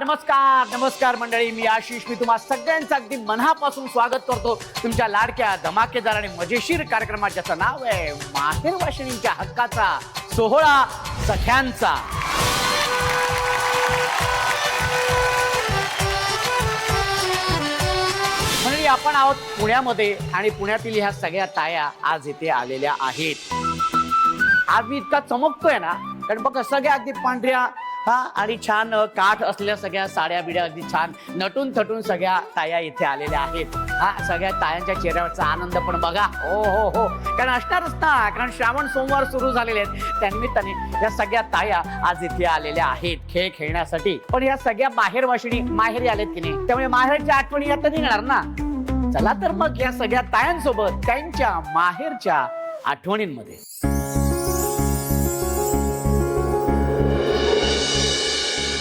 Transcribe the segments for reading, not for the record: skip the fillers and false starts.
नमस्कार मंडळी. मी आशिष. मी तुम्हा सगळ्यांचं अगदी मनापासून स्वागत करतो तुमच्या लाडक्या धमाकेदार आणि मजेशीर कार्यक्रमात, ज्याचं नाव आहे माहेर वाशिणींच्या हक्काचा सोहळा सख्यांचा. मंडळी, आपण आहोत पुण्यामध्ये आणि पुण्यातील ह्या सगळ्या ताया आज इथे आलेल्या आहेत. आज मी इतका चमकतोय ना, कारण बघा सगळ्या अगदी पांढऱ्या आणि छान काठ असलेल्या सगळ्या साड्या बिड्या अगदी छान नटून थटून सगळ्या ताया इथे आलेल्या आहेत. सगळ्या तायांच्या चेहऱ्यावरचा आनंद पण बघा. हो कारण असणारच ना, कारण श्रावण सोमवार सुरू झालेले आहेत. त्यानिमित्ताने या सगळ्या ताया आज इथे आलेल्या आहेत खेळ खेळण्यासाठी. पण या सगळ्या माहेर वाशिणी माहेरी आलेत की नाही, त्यामुळे माहेरच्या आठवणी आता निघणार ना. चला तर मग या सगळ्या तायांसोबत त्यांच्या माहेरच्या आठवणींमध्ये.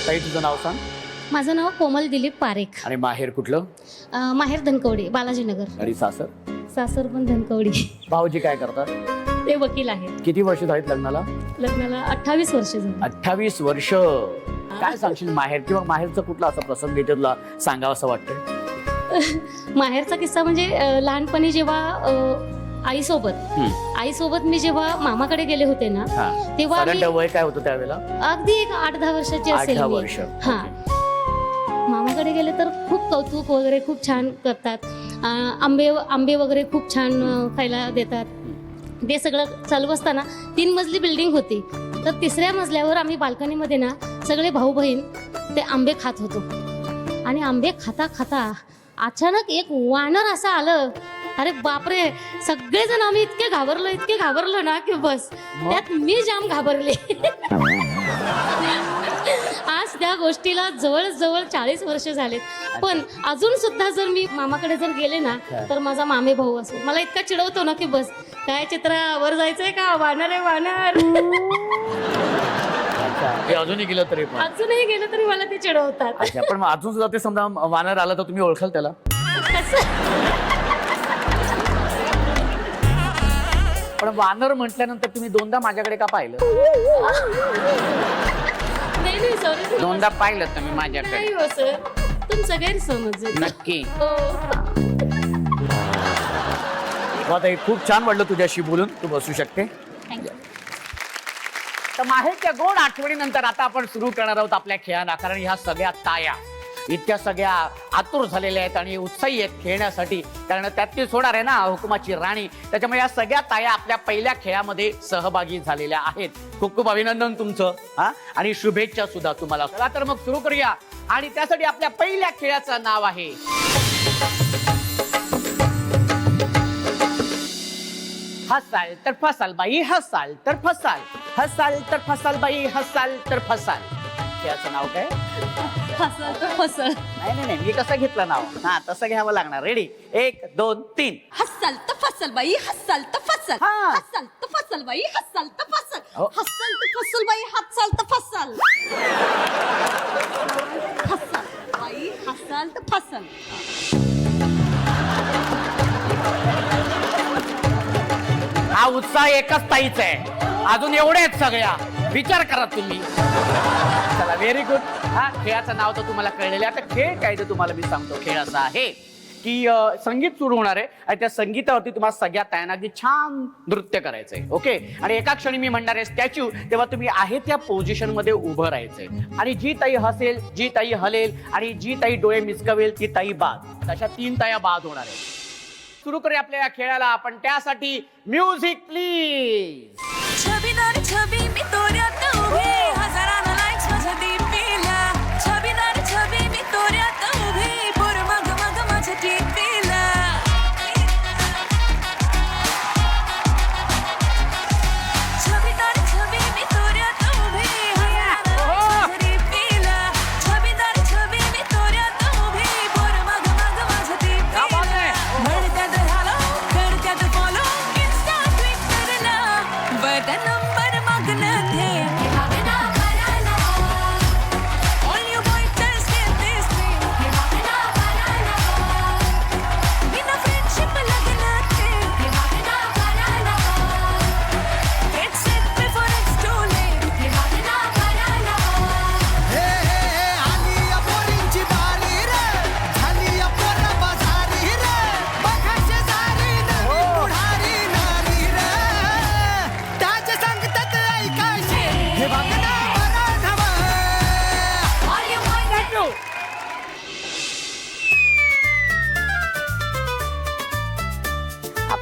ताई, तुझं नाव सांग. माझं नाव कोमल दिलीप पारेख. आणि माहेर कुठलं? माहेर धनकवडी, बालाजीनगर. आणि सासर? सासर पण धनकवडी. भाऊजी काय करतात? ते वकील आहेत. किती वर्ष झालीत लग्नाला? 28 वर्ष झाली. 28 वर्ष. काय सांगशील माहेर किंवा माहेरचा कुठला असा प्रसंग इथे तुला सांगावं असं वाटतंय? माहेरचा किस्सा म्हणजे लहानपणी जेव्हा आईसोबत मी जेव्हा मामाकडे गेले होते ना, तेव्हा वय काय होतं त्यावेळेला? अगदी एक 8-10 वर्षाची असेल. मामाकडे गेले तर खूप कौतुक वगैरे खूप छान करतात. आंबे वगैरे खूप छान खायला देतात. ते सगळं चालू असताना 3 मजली बिल्डिंग होती. तर 3ऱ्या मजल्यावर आम्ही बाल्कनीमध्ये ना सगळे भाऊ बहीण ते आंबे खात होतो. आणि आंबे खाता खाता अचानक एक वानर असं आलं. अरे बापरे, सगळेजण आम्ही इतके घाबरलो ना की बस, त्यात मी जाम घाबरले. आज त्या गोष्टीला जवळ 40 वर्ष झालेत. पण अजून सुद्धा जर मी मामाकडे जर गेले ना, तर माझा मामे भाऊ असो मला इतका चिडवतो ना की बस, काय चित्रा वर जायचंय का, वानर आहे वानर. अजूनही गेलं तरी मला ते चिडवतात. पण अजून सुद्धा ते समजा वानर आला तर तुम्ही ओळखाल त्याला? पण वानर म्हटल्यानंतर तुम्ही 2दा माझ्याकडे का पाहिलं? नाही सॉरी, 2दा पाहिलं तुम्ही माझ्याकडे? नाही हो सर, तुमचं गैरसमज. नक्की. खूप छान वाटलं तुझ्याशी बोलून. तू बसू शकते. तर माहेरच्या गोड आठवणीनंतर आता आपण सुरू करणार आहोत आपल्या खेळाला. कारण ह्या सगळ्या ताया इतक्या सगळ्या आतुर झालेल्या आहेत आणि उत्साही आहेत खेळण्यासाठी. कारण त्यातली होणार आहे ना हुकुमाची राणी. त्याच्यामुळे या सगळ्या ताया आपल्या पहिल्या खेळामध्ये सहभागी झालेल्या आहेत. खूप खूप अभिनंदन तुमचं. आणि शुभेच्छा सुद्धा तुम्हाला. चला तर मग सुरू करूया. आणि त्यासाठी आपल्या पहिल्या खेळाचं नाव आहे हसाल तर फसाल बाई, हसाल तर फसाल, हसाल तर फसाल बाई, हसाल तर फसाल. खेळाचं नाव काय? हसाल तर फसाल. नाही, मी कसं घेतलं नाव? तसं घ्यावं लागणार. रेडी? 1 2 3. हसाल तर फसाल बाई, हसाल तर फसाल, हसाल तर फसाल बाई, हसाल तर फसाल, हसाल तर फसाल बाई, हसाल तर फसाल, हसाल बाई, हसाल तर फसाल. हा उत्साह एकाच ताईचा आहे. अजून एवढे आहेत सगळ्या. विचार करा तुम्ही. चला, व्हेरी गुड. खेळाचं नाव तर तुम्हाला कळलेलं आहे. आता खेळ काय ते तुम्हाला मी सांगतो. खेळ असा आहे की संगीत सुरू होणार आहे आणि त्या संगीतावरती तुम्हाला सगळ्या तायांना अगदी छान नृत्य करायचंय. ओके. आणि एका क्षणी मी म्हणणार आहे स्टॅच्यू, तेव्हा तुम्ही आहे त्या पोझिशन मध्ये उभं राहायचंय. आणि जी ताई हसेल, जी ताई हलेल आणि जी ताई डोळे मिचकावेल ती ताई बाद. अशा 3 ताया बाद होणार आहेत. सुरू करूया आपल्या या खेळाला. आपण त्यासाठी म्युझिक प्लीज. छबीदार छबी मी तोऱ्यात उभी, हजारांना लाईक्स माझ्या डीपीला. छबीदार छबी मी तोऱ्यात उभी, पोर मग माझ्या डीपीला. छबीदार छबी मी तोऱ्यात उभी, हजारांना माझ्या डीपीला. छबीदार छबी मी तोऱ्यात उभी, पोर मग माझ्या डीपीला. म्हणत्यात हॅलो, करत्यात फॉलो, इन्स्टा ट्विटरला. बट नंबर मागणं ते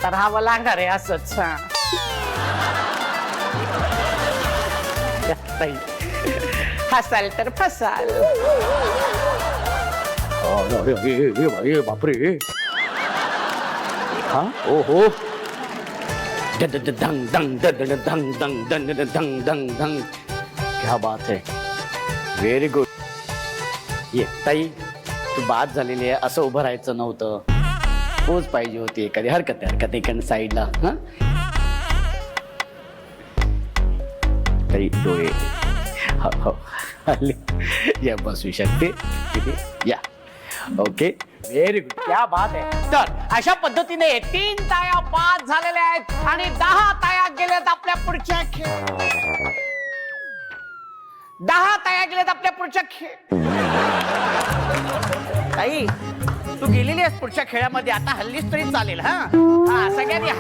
आता राहावं लागणार आहे असंच. ताई हसाल तर फसाल. बापरे. हा ओ हो. दंग दंग दंग दंग दंग दंग दंग दंग दंग दंग. क्या बात है. Very good. ये ताई तू बाद झालेली आहे, असं उभं राहायचं नव्हतं. पोच पाहिजे होती एखादी. हरकत इकडनं साईडला. हा ताई डोळे हो या बसू शकते या. Okay very good. क्या बात आहे. तर अशा पद्धतीने 3 ताया बाद झालेल्या आहेत आणि 10 ताया गेल्यात आपल्या पुढच्या खेळ. 10 ताया गेल्यात आपल्या पुढच्या खेळ. ताई तू गेलेली आहेस पुढच्या खेळामध्ये, आता हल्लीच तरी चालेल. हा हा सगळ्यांनी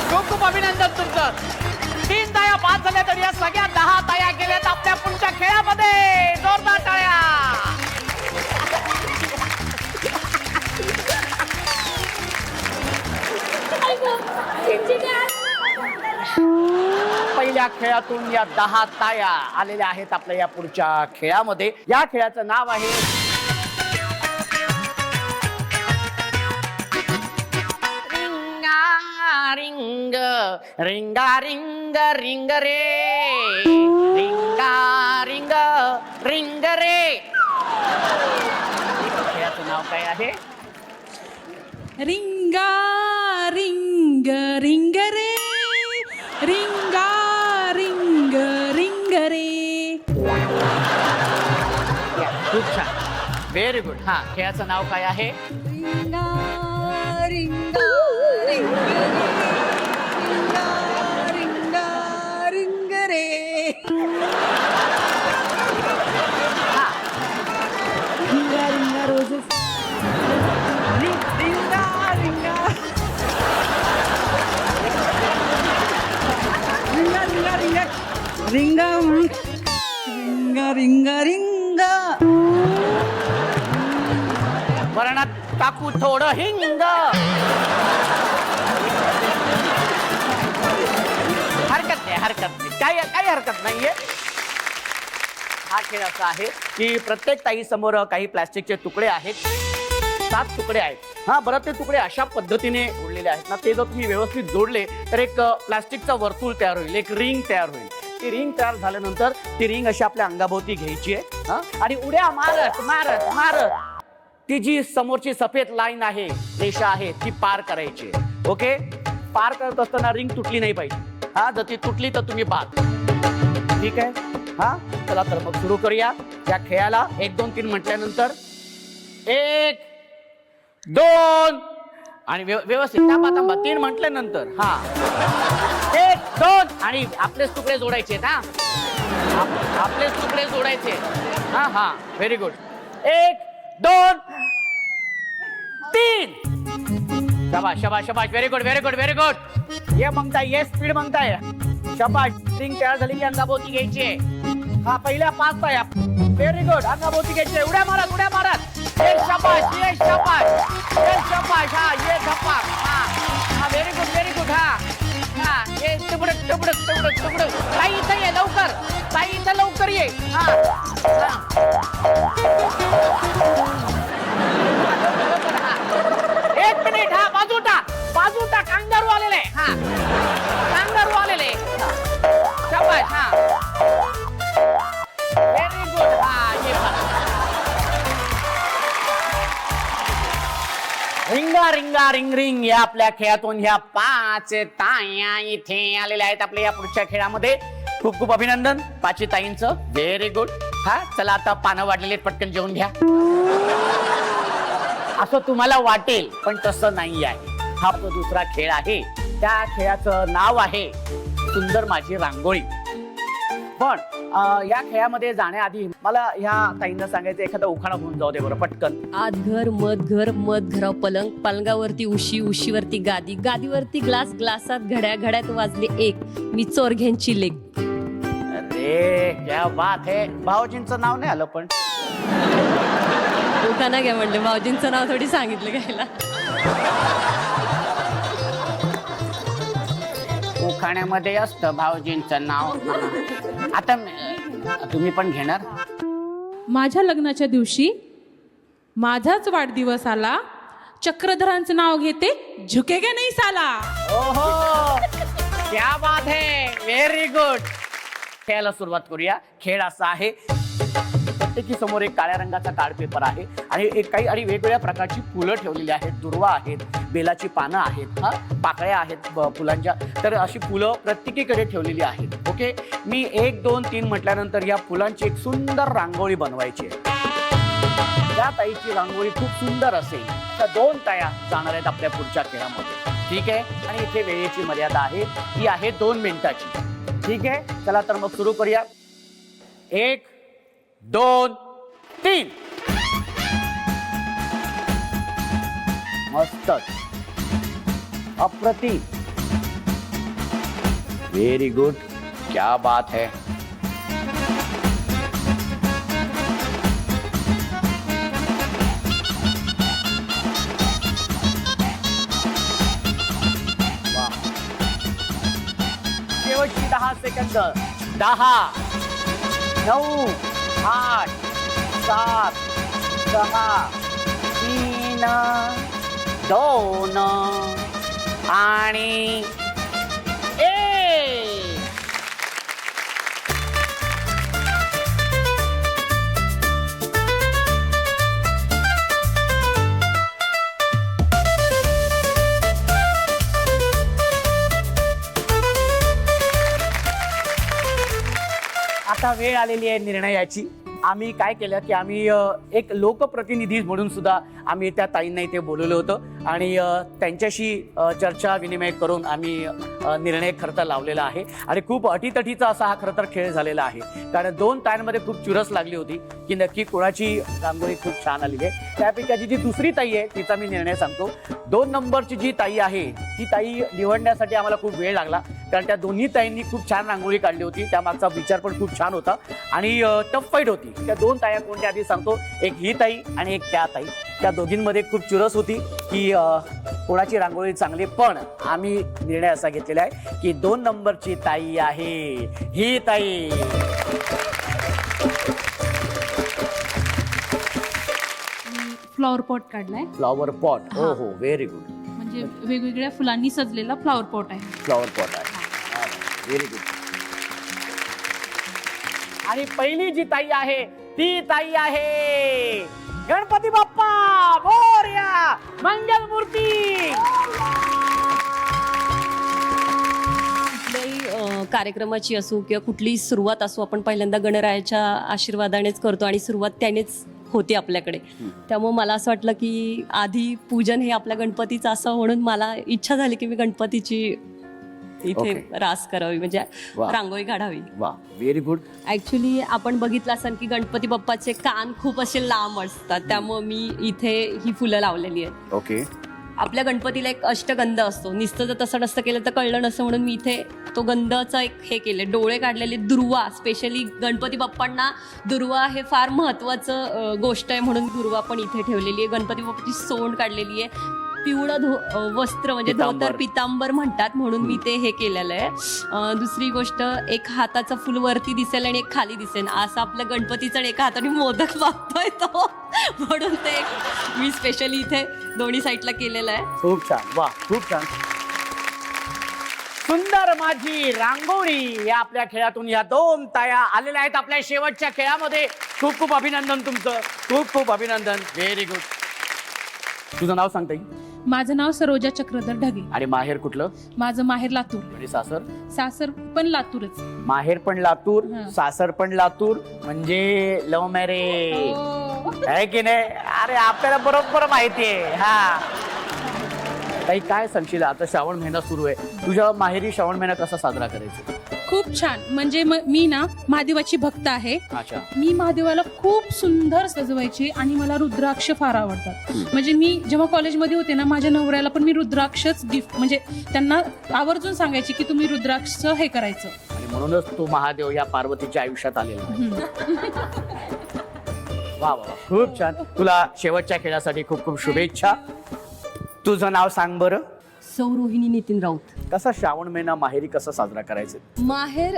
खूप खूप अभिनंदन तुमचं. 3 ताया बाद झाल्या तर या सगळ्या 10 ताया गेल्यात आपल्या पुढच्या खेळामध्ये. जोरदार टाळ्या. पहिल्या खेळातून या 10 ताया आलेल्या आहेत आपल्या या पुढच्या खेळामध्ये. या खेळाचं नाव आहे रिंग रिंगा रिंग रिंग रे. रिंगा रिंग रिंग रे. खेळाचं नाव काय आहे? रिंगा रिंग रिंग रे. रिंगा रिंग रिंग रे. खूप छान. Very good. हा खेळाचं नाव काय आहे? रिंगा रिंगा रिंग रे. रिंगा रिंगा रिंग रे. हा रिंगा रिंगा रोजेस. रिंगा रिंगा रिंगा रिंगा रिंगा रिंगा रिंगा रिंगा रिंगा. वरणात टाकू थोडं हिंग. हरकत नाही. काही हरकत नाहीये. हा खेळ असा आहे की प्रत्येक ताई समोर काही प्लास्टिकचे तुकडे आहेत. 7 तुकडे आहेत. हा बरं ते तुकडे अशा पद्धतीने जोडलेले आहेत ना, ते जर तुम्ही व्यवस्थित जोडले तर एक प्लास्टिकचा वर्तुळ तयार होईल, एक रिंग तयार होईल. ती रिंग तयार झाल्यानंतर ती रिंग अशी आपल्या अंगाभोवती घ्यायची आहे. हा आणि उड्या मारत मारत मारत ती जी समोरची सफेद लाईन आहे, रेषा आहे, ती पार करायची. ओके. पार करत असताना रिंग तुटली नाही पाहिजे. हा जर ती तुटली तर तुम्ही बाद. ठीक आहे. हा चला तर मग सुरू करूया या खेळाला. 1 2 3 म्हटल्यानंतर 1 2 आणि व्यवस्थित थांबा 3 म्हटल्यानंतर हा 1 2 आणि आपलेच तुकडे जोडायचे. हा आपलेच तुकडे जोडायचे. हा हा व्हेरी गुड. 1 2 3. शाबाश शाबाश शाबाश. Very good very good very good. ये म्हणताय, ये स्पीड म्हणताय. शाबाश. रिंग तयार झाली की अंगाभोवती घ्यायची. हा पहिल्या 5 ताया. Very good. अंगाभोवती घ्यायचे. उड्या मारत उड्या मारत. ये शाबाश ये शाबाश ये शाबाश. हा ये धपाक. हा व्हेरी गुड व्हेरी गुड. हा ये तुबडक तुबडक तुबडक तुबडक. ताई इथं ये लवकर. ताई इथं लवकर ये. हा 1 मिनिट. हा बाजू टाक कांगारू आलेले. हा कांगारू आलेले. शाबाश. हा व्हेरी गुड. हा ये रिंगा रिंगा रिंग रिंग या आपल्या खेळातून ह्या 5 ताया इथे आलेल्या आहेत आपल्या या पुढच्या खेळामध्ये. खूप खूप अभिनंदन 5 ताईंचं. Very good. हा चला आता पानं वाढलेले पटकन जेवून घ्या. असं तुम्हाला वाटेल पण तसं नाही आहे. हा जो दुसरा खेळ आहे त्या खेळाचं नाव आहे सुंदर माझी रांगोळी. पण या खेळामध्ये जाण्याआधी मला ह्या ताईंना सांगायचं, एखादा उखाणा होऊन जाऊ दे बरं पटकन. आत घर मध घराव पलंग, पलंगावरती उशी, उशीवरती गादी, गादीवरती ग्लास, ग्लासात घड्या, घड्यात वाजले 1, मी चोरघ्यांची लेक. अरे क्या बात है. भाऊजींचं नाव नाही आलं पण. उखाणा घ्या म्हणले, भाऊजींचं नाव थोडी सांगितलं घ्यायला. दवाखान्यामध्ये असतं भाऊजींचं नाव. आता तुम्ही पण घेणार? माझ्या लग्नाच्या दिवशी माझाच वाढदिवस आला, चक्रधरांचं नाव घेते, झुकेगा नाही साला. ओहो, क्या बात है, व्हेरी गुड. खेळायला सुरुवात करूया. खेळ असा आहे, प्रत्येकी समोर एक काळ्या रंगाचा कार्ड पेपर आहे आणि काही आणि वेगवेगळ्या प्रकारची फुलं ठेवलेली आहेत. दुर्वा आहेत, बेलाची पानं आहेत, हा पाकळ्या आहेत फुलांच्या. तर अशी फुलं प्रत्येकीकडे ठेवलेली आहेत. ओके, मी 1 2 3 म्हटल्यानंतर या फुलांची एक सुंदर रांगोळी बनवायची आहे. त्या ताईची रांगोळी खूप सुंदर असेल तर 2 ताया जाणार आहेत आपल्या पुढच्या खेळामध्ये. ठीक आहे, आणि इथे वेळेची मर्यादा आहे, ती आहे 2 मिनिटाची. ठीक आहे, चला तर मग सुरू करूया. 1 2 3. मस्तच, अप्रतिम, व्हेरी गुड, क्या बात है. शेवटची 10 सेकंद. 10 9 8 7 6 3 2 आणि 1. आता वेळ आलेली आहे निर्णयाची. आम्ही काय केलं की आम्ही एक लोकप्रतिनिधी म्हणून सुद्धा आम्ही त्या ताईंना इथे बोलवलं होतं आणि त्यांच्याशी चर्चा विनिमय करून आम्ही निर्णय खरं तर लावलेला आहे. आणि खूप अटीतटीचा असा हा खरं तर खेळ झालेला आहे, कारण 2 ताईंमध्ये खूप चुरस लागली होती की नक्की कोणाची रांगोळी खूप छान आलेली आहे. त्यापैकी जी दुसरी ताई आहे तिचा मी निर्णय सांगतो. 2 नंबरची जी ताई आहे ती ताई निवडण्यासाठी आम्हाला खूप वेळ लागला, कारण त्या दोन्ही ताईंनी खूप छान रांगोळी काढली होती. त्यामागचा विचार पण खूप छान होता आणि टफ फाईट होती. त्या 2 ताया कोणत्या आधी सांगतो. एक ही ताई आणि एक त्या ताई. त्या दोघींमध्ये खूप चुरस होती की कोणाची रांगोळी चांगली, पण आम्ही निर्णय असा घेतलेला आहे की 2 नंबरची ताई आहे ही ताई. फ्लॉवर पॉट काढलाय, फ्लॉवर पॉट. हो हो, व्हेरी गुड. म्हणजे वेगवेगळ्या फुलांनी सजलेला फ्लॉवर पॉट आहे. फ्लॉवर पॉट आहे, व्हेरी गुड. आणि पहिली जी ताई आहे ती ताई आहे गणपती बाप्पा मोरया, मंगल मूर्ती. कुठल्याही कार्यक्रमाची असो किंवा कुठलीही सुरुवात असो, आपण पहिल्यांदा गणरायाच्या आशीर्वादानेच करतो आणि सुरुवात त्यानेच होते आपल्याकडे. त्यामुळे मला असं वाटलं की आधी पूजन हे आपल्या गणपतीचं असं, म्हणून मला इच्छा झाली की मी गणपतीची इथे रास करावी, म्हणजे रांगोळी काढावी. वा, व्हेरी गुड. ऍक्च्युली आपण बघितलं असाल की गणपती बाप्पाचे कान खूप असे लांब असतात, त्यामुळे मी इथे ही फुलं लावलेली आहेत. ओके. आपल्या गणपतीला एक अष्टगंध असतो, नुसतं जर तसं नसतं केलं तर कळलं नसतं, म्हणून मी इथे तो गंधाचा एक हे केले, डोळे काढलेले. दुर्वा, स्पेशली गणपती बाप्पांना दुर्वा हे फार महत्वाचं गोष्ट आहे, म्हणून दुर्वा पण इथे ठेवलेली आहे. गणपती बाप्पाची सोंड काढलेली आहे. पिवळं वस्त्र म्हणजे धोतर, पितांबर म्हणतात, म्हणून मी ते हे केलेलं आहे. दुसरी गोष्ट, एक हाताचं फुल वरती दिसेल आणि एक खाली दिसेल, असं आपल्या गणपतीचं एका हाताने मोदक मागतोय तो, म्हणून ते मी स्पेशली इथे दोन्ही साईडला केलेलं आहे. खूप छान, वा, खूप छान, सुंदर. माझी रांगोळी या आपल्या खेळातून या 2 ताया आलेल्या आहेत आपल्या शेवटच्या खेळामध्ये. खूप खूप अभिनंदन तुमचं, खूप खूप अभिनंदन, व्हेरी गुड. तुझं नाव सांगता येईल? माझं नाव सरोजा चक्रधर ढगे. आणि माहेर कुठलं? माझं माहेर लातूर. आणि सासर? सासर पण लातूरच. माहेर पण लातूर, हं. सासर पण लातूर, म्हणजे लव्ह मॅरेज आहे की नाही? अरे आपल्याला बरोबर माहिती आहे. हा ताई, काय सांगशील? आता श्रावण महिना सुरू आहे, तुझ्या माहेरी श्रावण महिना कसा साजरा करायचा? खूप छान. म्हणजे मी ना महादेवाची भक्त आहे. अच्छा. मी महादेवाला खूप सुंदर सजवायची आणि मला रुद्राक्ष फार आवडतात. म्हणजे मी जेव्हा कॉलेजमध्ये होते ना, माझ्या नवऱ्याला पण मी रुद्राक्षच गिफ्ट, म्हणजे त्यांना आवर्जून सांगायची की तुम्ही रुद्राक्ष हे करायचं. आणि म्हणूनच तू महादेव या पार्वतीच्या आयुष्यात आलेला आहे. वा वा, खूप छान. तुला शेवटच्या खेळासाठी खूप खूप शुभेच्छा. तुझं नाव सांग बरं. सौरोहिणी नितीन राऊत. कसा श्रावण महिना माहेरी कसा साजरा करायचा? माहेर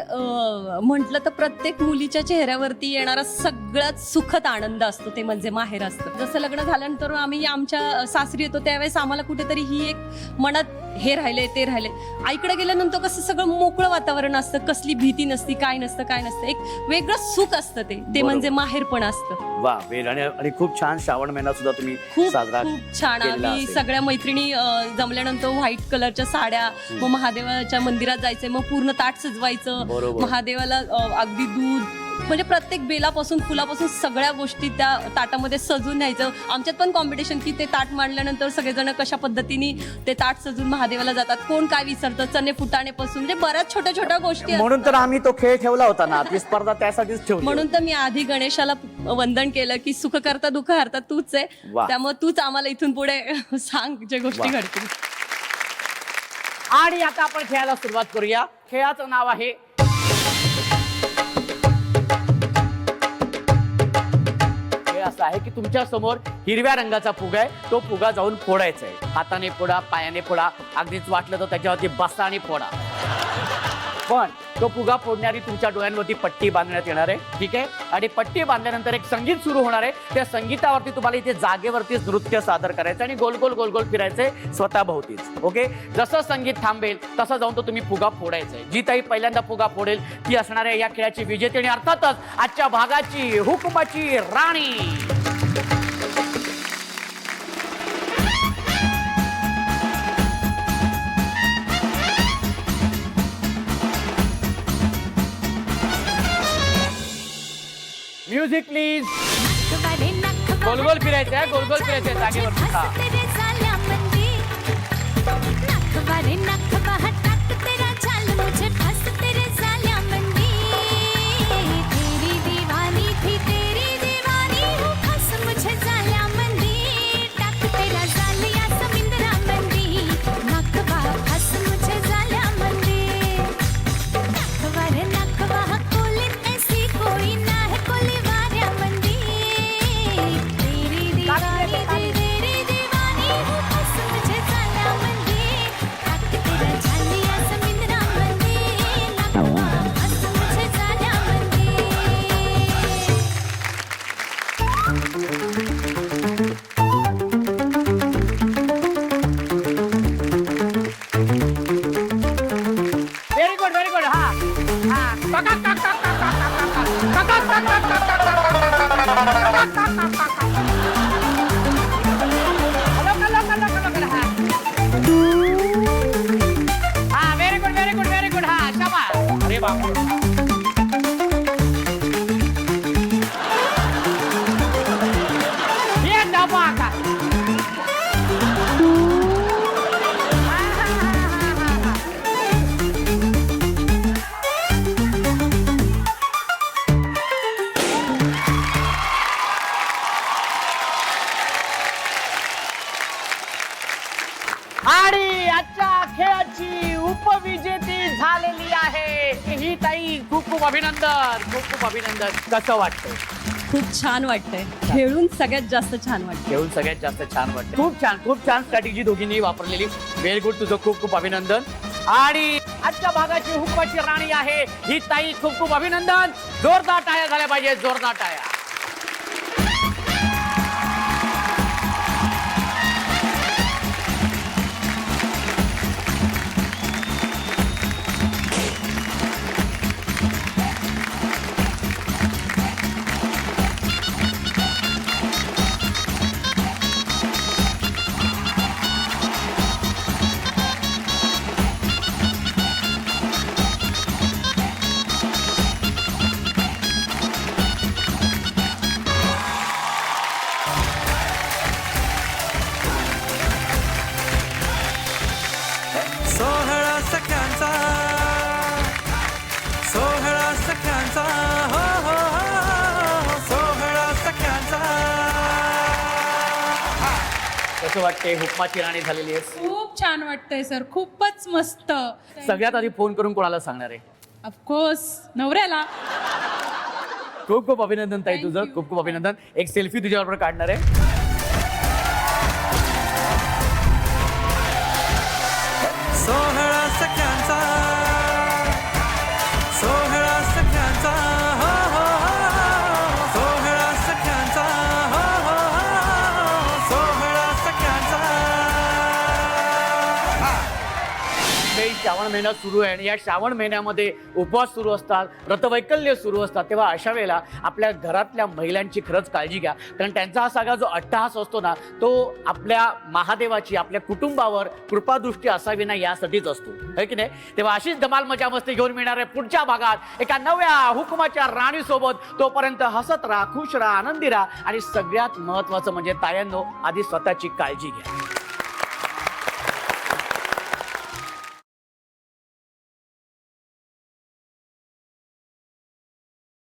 म्हटलं तर प्रत्येक मुलीच्या चेहऱ्यावरती येणारा सगळ्यात सुखद आनंद असतो ते म्हणजे माहेर असतं. जसं लग्न झाल्यानंतर आम्ही आमच्या सासरी येतो त्यावेळेस आम्हाला कुठेतरी ही एक मनात हे राहिले ते राहिले. आईकडे गेल्यानंतर कसं सगळं मोकळं वातावरण असतं, कसली भीती नसती, काय नसतं, एक वेगळं सुख असतं ते म्हणजे माहेर पण असतं. वा वेळ आणि खूप छान श्रावण महिना सुद्धा तुम्ही खूप साजरा खूप छान. केलेला आम्ही असेल. सगळ्या मैत्रिणी जमल्यानंतर व्हाईट कलरच्या साड्या, मग महादेवाच्या मंदिरात जायचंय, मग पूर्ण ताट सजवायचं, बरोबर. महादेवाला अगदी दूध म्हणजे प्रत्येक बेलापासून फुलापासून सगळ्या गोष्टी त्या ताटामध्ये सजून न्यायचं. आमच्यात पण कॉम्पिटिशन की ते ताट मांडल्यानंतर सगळेजण कशा पद्धतीने ते ताट सजून महादेवाला जातात, कोण काय विसरतं, चणे फुटाणेपासून म्हणजे बऱ्याच छोट्या छोट्या गोष्टी म्हणून तर आम्ही तो खेळ ठेवला होता ना, ती स्पर्धा त्यासाठीच ठेवली. म्हणून तर मी आधी गणेशाला वंदन केलं की सुख करता दुःख हरता तूच आहे, वा. त्यामुळे तूच आम्हाला इथून पुढे सांग जे गोष्टी वा. घडतील. आणि आता आपण खेळायला सुरुवात करूया. खेळाचं नाव आहे असं आहे की तुमच्या समोर हिरव्या रंगाचा फुगा आहे, तो फुगा जाऊन फोडायचा आहे. हाताने फोडा, पायाने फोडा, अगदीच वाटलं तर त्याच्यावरती बसा आणि फोडा. पण तो फुगा फोडणारी तुमच्या डोळ्यांवरती पट्टी बांधण्यात येणार आहे, ठीक आहे. आणि पट्टी बांधल्यानंतर एक संगीत सुरू होणार आहे. त्या संगीतावरती तुम्हाला इथे जागेवरतीच नृत्य सादर करायचं आणि गोल गोल गोल गोल फिरायचंय स्वतः भोवतीच. ओके, जसं संगीत थांबेल तसं जाऊन तो तुम्ही फुगा फोडायचाय. जी ताई पहिल्यांदा फुगा फोडेल ती असणार आहे या खेळाची विजेती आणि अर्थातच आजच्या भागाची हुकुमाची राणी. Music please. गोल गोल फिरायचं आहे, गोल गोल फिरायचं आहे जागेवरती. हा. Very good very good. हा हा very good very good very good. हा शाबास. अरे बाबा, ये डबा का. आणि आजच्या खेळाची उपविजेती झालेली आहे ही ताई. खूप खूप अभिनंदन, खूप खूप अभिनंदन. कसं वाटतंय? खूप छान वाटतंय, खेळून सगळ्यात जास्त छान वाटतं. खेळून सगळ्यात जास्त छान वाटतं. खूप छान स्ट्रॅटेजी दोघींनी वापरलेली. व्हेरी गुड, तुझं खूप खूप अभिनंदन. आणि आजच्या भागाची हुकुमाची राणी आहे ही ताई. खूप खूप अभिनंदन. जोरदार टाळ्या झाल्या पाहिजे, जोरदार टाळ्या. सोहळा सख्यांचा, सोहळा सख्यांचा, हो हो हो, सोहळा सख्यांचा. कसं वाटतंय? हुकुमाची राणी झालेली आहे. खूप छान वाटतंय सर, खूपच मस्त. सगळ्यात आधी फोन करून कोणाला सांगणार आहे? ऑफकोर्स नवऱ्याला. खूप खूप अभिनंदन ताई तुझं. खूप खूप अभिनंदन. एक सेल्फी तुझ्याबरोबर काढणार आहे. सख्यांचा सोहळा सख्यांचा हो हो हो सोहळा सख्यांचा हो हो हो सोहळा सख्यांचा श्रावण महिना सुरू आहे आणि या श्रावण महिन्यामध्ये उपवास सुरू असतात, व्रतवैकल्य सुरू असतात, तेव्हा अशा वेळेला आपल्या घरातल्या महिलांची खरंच काळजी घ्या. कारण त्यांचा हा सगळा जो अट्टहास असतो ना, तो आपल्या महादेवाची आपल्या कुटुंबावर कृपादृष्टी असावी ना यासाठीच असतो, है की नाही. तेव्हा अशीच धमाल मजा मस्ती घेऊन मिळणार आहे पुढच्या भागात एका नव्या हुकुमाच्या राणीसोबत. तोपर्यंत हसत राहा, खुश राहा, आनंदी राहा आणि सगळ्यात महत्वाचं म्हणजे तायांनो आधी स्वतःची काळजी घ्या.